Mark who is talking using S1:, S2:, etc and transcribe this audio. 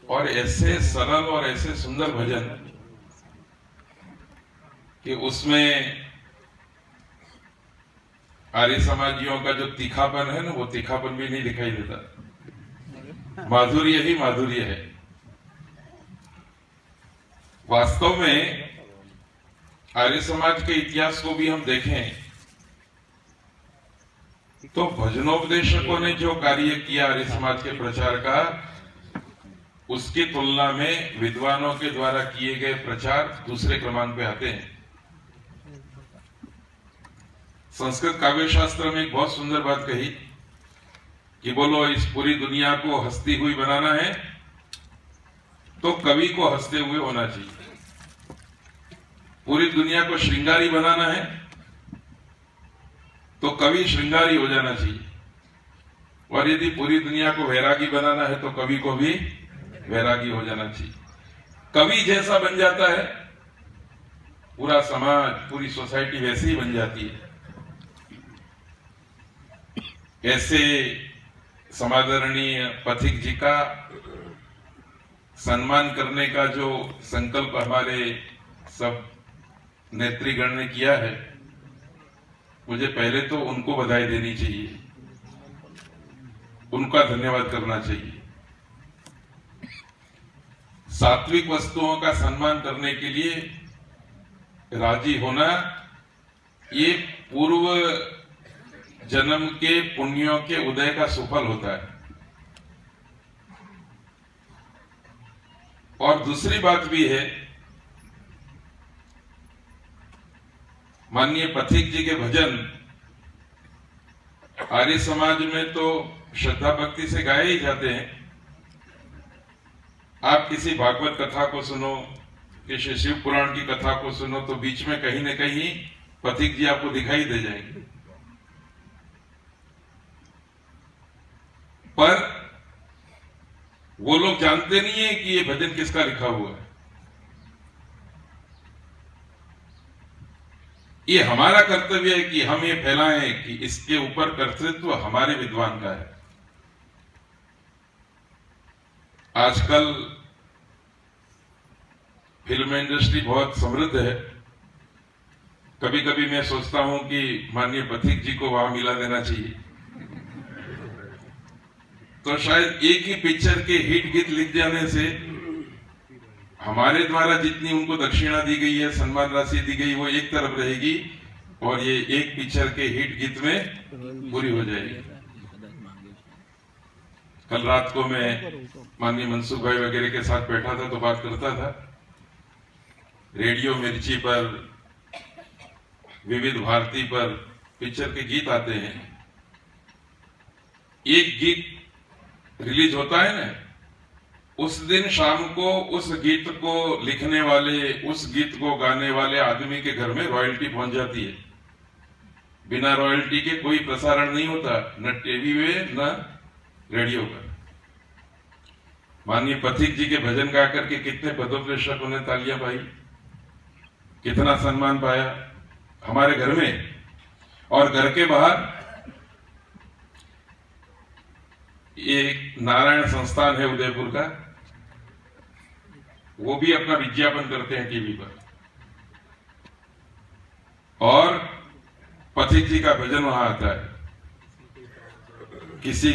S1: और ऐसे सरल और ऐसे सुंदर भजन कि उसमें आर्य समाजियों का जो तीखापन है ना, वो तीखापन भी नहीं दिखाई देता। माधुर्य ही माधुर्य है। वास्तव में आर्य समाज के इतिहास को भी हम देखें तो भजनोपदेशकों ने जो कार्य किया आर्य समाज के प्रचार का, उसकी तुलना में विद्वानों के द्वारा किए गए प्रचार दूसरे क्रमांक पे आते हैं। संस्कृत काव्य शास्त्र में एक बहुत सुंदर बात कही कि बोलो इस पूरी दुनिया को हंसती हुई बनाना है तो कवि को हंसते हुए होना चाहिए। पूरी दुनिया को श्रृंगारी बनाना है तो कवि श्रृंगारी हो जाना चाहिए। और यदि पूरी दुनिया को वैरागी बनाना है तो कवि को भी वैरागी हो जाना चाहिए। कवि जैसा बन जाता है, पूरा समाज, पूरी सोसाइटी वैसे ही बन जाती है। ऐसे समादरणीय पथिक जी का सम्मान करने का जो संकल्प हमारे सब नेतृगण ने किया है, मुझे पहले तो उनको बधाई देनी चाहिए, उनका धन्यवाद करना चाहिए। सात्विक वस्तुओं का सम्मान करने के लिए राजी होना, ये पूर्व जन्म के पुण्यों के उदय का सुफल होता है। और दूसरी बात भी है, माननीय पथिक जी के भजन आर्य समाज में तो श्रद्धा भक्ति से गाए ही जाते हैं। आप किसी भागवत कथा को सुनो, किसी शिव पुराण की कथा को सुनो, तो बीच में कहीं न कहीं पथिक जी आपको दिखाई दे जाएंगे। पर वो लोग जानते नहीं है कि ये भजन किसका लिखा हुआ है। ये हमारा कर्तव्य है कि हम ये फैलाएं कि इसके ऊपर कर्तृत्व हमारे विद्वान का है। आजकल फिल्म इंडस्ट्री बहुत समृद्ध है। कभी कभी मैं सोचता हूं कि माननीय पथिक जी को वहां मिला देना चाहिए, तो शायद एक ही पिक्चर के हिट गीत लिख जाने से हमारे द्वारा जितनी उनको दक्षिणा दी गई है, सम्मान राशि दी गई, वो एक तरफ रहेगी और ये एक पिक्चर के हिट गीत में पूरी हो जाएगी। कल रात को मैं माननीय मनसुख भाई वगैरह के साथ बैठा था तो बात करता था। रेडियो मिर्ची पर, विविध भारती पर पिक्चर के गीत आते हैं। एक गीत रिलीज होता है ना, उस दिन शाम को उस गीत को लिखने वाले, उस गीत को गाने वाले आदमी के घर में रॉयल्टी पहुंच जाती है। बिना रॉयल्टी के कोई प्रसारण नहीं होता, न टीवी में न रेडियो पर। माननीय पथिक जी के भजन गा करके कितने पदोपदेशकों ने तालियां पाई, कितना सम्मान पाया हमारे घर में। और घर के बाहर एक नारायण संस्थान है उदयपुर का, वो भी अपना विज्ञापन करते हैं टीवी पर, और पथिक जी का भजन वहां आता है। किसी